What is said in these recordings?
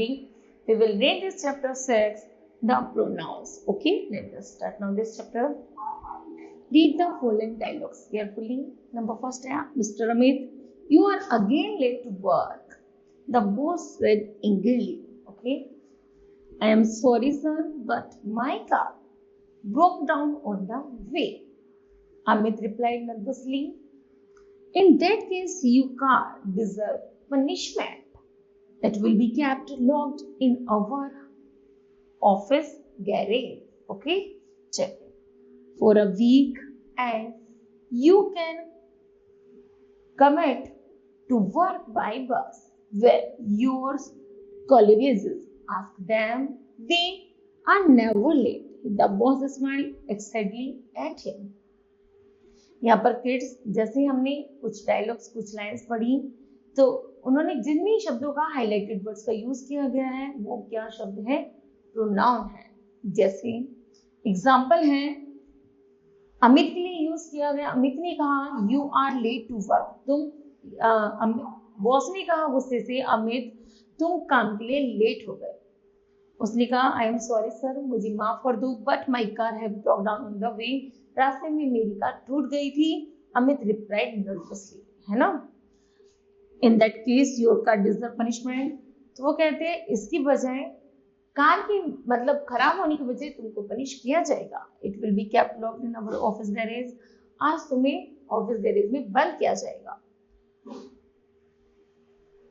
today we will read this chapter 6, the pronouns. Okay, let us start now this chapter. Read the following dialogues carefully. Number first है, Mr. Amit, you are again late to work. The boss said angrily. Okay, I am sorry sir, but my car broke down on the way. Amit replied nervously, in that case your car deserves punishment. It will be kept locked in our office garage. Okay, check for a week and you can commit to work by bus with your colleagues. Ask them, they are never late. The boss smiled excitedly at him. यहाँ पर kids, जैसे हमने कुछ dialogues कुछ lines पढ़ी तो उन्होंने जिन भी शब्दों का हाईलाइटेड वर्ड्स का यूज किया गया है वो क्या शब्द है, प्रोनाउन है। जैसे एग्जांपल है, अमित के लिए यूज किया गया, अमित ने कहा you are late to work, तुम बॉस ने कहा गुस्से से, अमित तुम काम के लिए लेट हो गए। उसने कहा आई एम सॉरी सर, मुझे माफ कर दो, but my car have broke down on the way, रास्ते में मेरी कार टूट गई थी। अमित रिप्लाइड नर्वसली, है ना। In that case your car deserve punishment, तो वो कहते हैं इसकी बजाय कार की मतलब खराब होने की वजह तुमको पनिश किया जाएगा। It will be kept locked in our office garage, आज तुम्हें ऑफिस गैरेज में बंद किया जाएगा।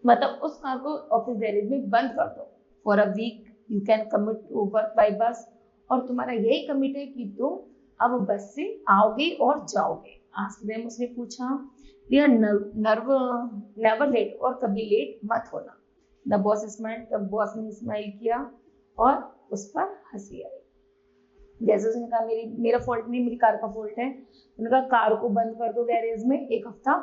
मतलब उस कार को ऑफिस गैरेज में बंद कर दो। For a week you can commit to work by bus, और तुम्हारा यही कमिट है कि तुम अब बस से आओगे और जाओगे। आस्क देम, उसने पूछा, दे आर नेवर लेट, और कभी लेट मत होना। The boss smiled, the boss ने स्माइल किया और उस पर हंसी आई। जैसे उसने कहा मेरा फॉल्ट नहीं, मेरी कार का फॉल्ट है। उन्होंने कहा कार को बंद कर दो गैरेज में 1 हफ्ता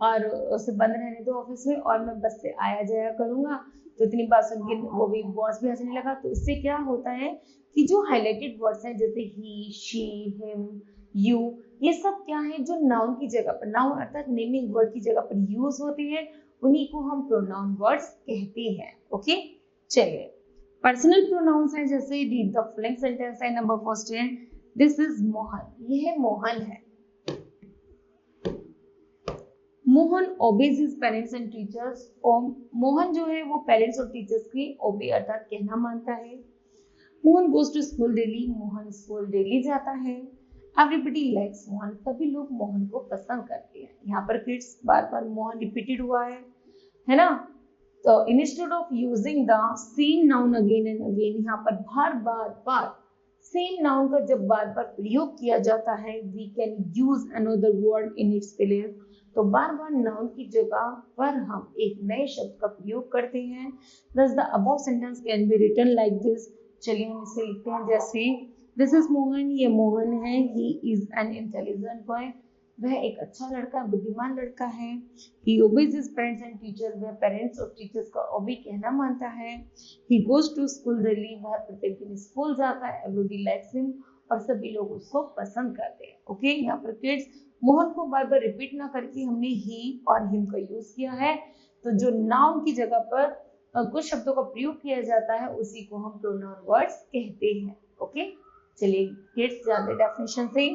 और उसे बंद रहने दो ऑफिस में, और मैं बस से आया जाया करूंगा। तो इतनी बात सुन के वो भी बॉस भी हंसने लगा। तो इससे क्या होता है कि जो हाईलाइटेड वर्ड्स हैं जैसे ही, शी, हिम, यू, ये सब क्या है जो नाउन की जगह पर, नाउन अर्थात नेमिंग वर्ड की जगह पर यूज होते हैं, उन्हीं को हम प्रोनाउन वर्ड्स कहते हैं। ओके, चलिए पर्सनल प्रोनाउंस है। जैसे रीड द फॉलोइंग सेंटेंस है। नंबर फर्स्ट है, दिस इज मोहन, यह मोहन है। Mohan obeys his parents and teachers, और मोहन जो है वो पेरेंट्स और टीचर्स की ओबे अर्थात कहना मानता है। Mohan goes to school daily, Mohan school daily जाता है। एवरीबडी लाइक्स मोहन, सभी लोग मोहन को पसंद करते हैं। यहाँ पर किड्स बार बार मोहन रिपीटेड हुआ है ना। तो instead of using the same noun again and again, यहाँ पर बार सेम नाउन का जब बार बार प्रयोग किया जाता है, we can use another word in its place. तो बार बार नाउन की जगह पर हम एक नए शब्द का प्रयोग करते हैं। Thus the above sentence can be written like this. चलिए हम इसे लिखते हैं जैसे, दिस इज मोहन, ये मोहन है। He is an intelligent boy, वह एक अच्छा लड़का, बुद्धिमान लड़का है। He obeys his parents and teacher, वह पेरेंट्स और टीचर्स का ओबे कहना मानता है। He goes to school daily, वह प्रत्येक दिन स्कूल जाता है। एवरीबॉडी लाइक्स हिम, और सभी लोग उसको पसंद करते हैं। ओके, यहाँ पर किड्स मोहन को बार बार रिपीट ना करके हमने ही और हिम का यूज किया है। तो जो नाउन की जगह पर कुछ शब्दों का प्रयोग किया जाता है उसी को हम प्रोनाउन वर्ड्स कहते हैं। ओके, चलिए किड्स जानते डेफिनेशन से।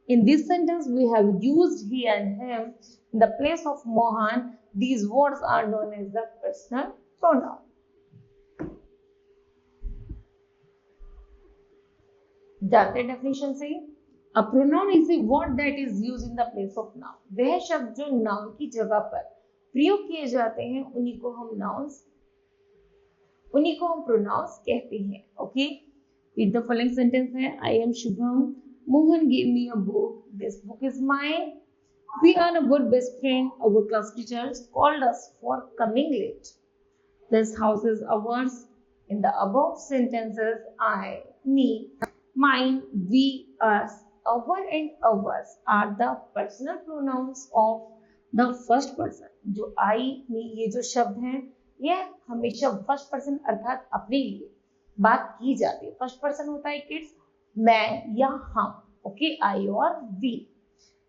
In this sentence we have used he and him in the place of Mohan. These words are known as the personal pronoun. जानते डेफिनेशन से। A pronoun is a word that is used in the place of noun. वह शब्द जो noun की जगह पर प्रयोग किए जाते हैं उन्हीं को हम प्रोनाउंस कहते हैं। Okay, read the following sentence है। I am Shubham. Mohan gave me a book. This book is mine. We are a good best friend. Our class teachers called us for coming late. This house is ours. In the above sentences, I, me, mine, we, us, our and ours are the personal pronouns of the first person. जो I, me, ये जो शब्द हैं ये हमेशा first person अर्थात अपने लिए बात की जाती है। फर्स्ट पर्सन होता है किड्स मैं या हम। ओके, आई और वी।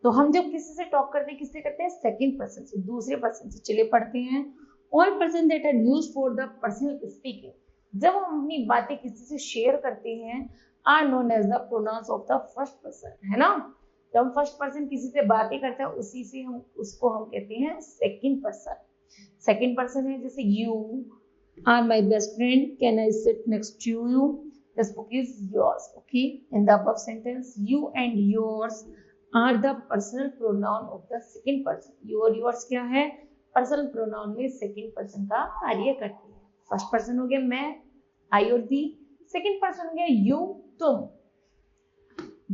तो हम जब किसी से टॉक करते हैं किससे करते हैं, सेकंड पर्सन से, दूसरे पर्सन से। चलिए पढ़ते हैं। All person that are used for the personal speaking, जब हम अपनी बातें किसी से शेयर करते हैं are known as the pronouns of the first person, है ना। जब हम फर्स्ट पर्सन किसी से बातें करते हैं उसी से हम उसको हम कहते हैं सेकंड पर्सन। सेकंड पर्सन है जैसे you are my best friend, can I sit next to you, this book is yours. Okay, in the above sentence you and yours are the personal pronoun of the second person. You और yours क्या है, personal pronoun में second person का कार्य करते हैं। First person हो गया मैं, आई और वी, सेकंड पर्सन हो गया यू, तुम।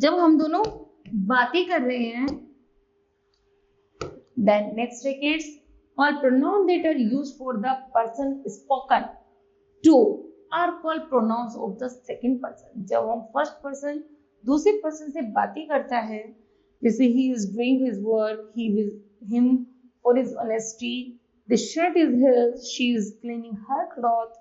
जब हम दोनों बातें कर रहे हैं, देन नेक्स्ट है kids, all pronoun that are used for the person spoken to are called pronouns of the second person। जब हम फर्स्ट पर्सन दूसरे पर्सन से बातें करता है, जैसे he is doing his work, he with him for his honesty, the shirt is his, she is cleaning her cloth,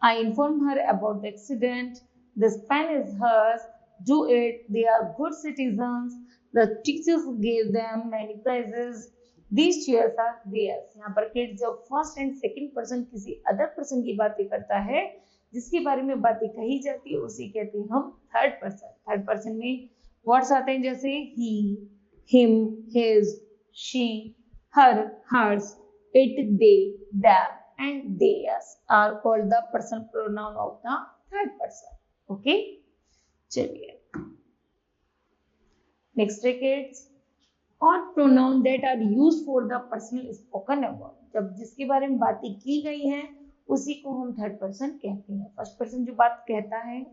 I informed her about the accident, this pen is hers, do it, they are good citizens, the teachers gave them many prizes, these chairs are theirs। यहाँ पर kids जब first and second person किसी other person की बातें करता है, जिसके बारे में बातें कही जाती है, उसे कहते हैं हम थर्ड पर्सन। थर्ड पर्सन में वर्ड्स आते हैं जैसे he, him, his, she, her, hers, it, they, them and theirs are called the personal pronoun of the third person. Okay, चलिए नेक्स्ट है किड्स, और pronoun that are used for the personal spoken about. जब जिसके बारे में बातें की गई हैं उसी को हम थर्ड पर्सन कहते हैं। फर्स्ट पर्सन जो बात कहता है,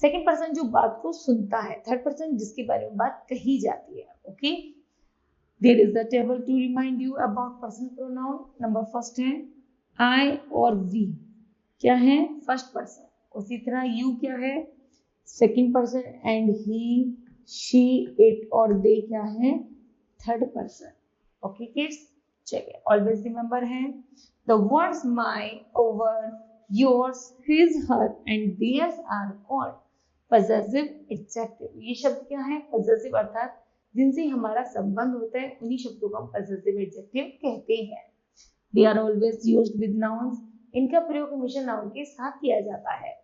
सेकंड पर्सन जो बात को सुनता है, थर्ड पर्सन जिसके बारे में बात कही जाती है। Okay, there is the table to remind you about personal pronoun. Number first है आई और वी, क्या है, फर्स्ट पर्सन। उसी तरह यू क्या है, second person, and he, she, it और दे क्या है, थर्ड पर्सन। ओके किड्स, चलिए ऑलवेज रिमेंबर है the words my, our, yours, his, her and theirs are called possessive adjective. ये शब्द क्या है, पजेसिव, अर्थात जिनसे हमारा संबंध होता है उन्हीं शब्दों को हम पजेसिव एडजेक्टिव कहते हैं। They are always used with nouns, इनका प्रयोग हमेशा नाउन के साथ किया जाता है।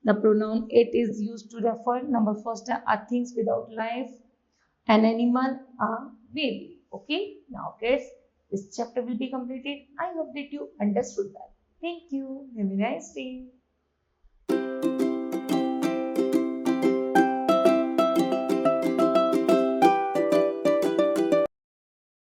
The pronoun it is used to refer, number first are things without life, an animal, a baby. Okay, now kids, this chapter will be completed. I hope that you understood that. Thank you. Have a nice day.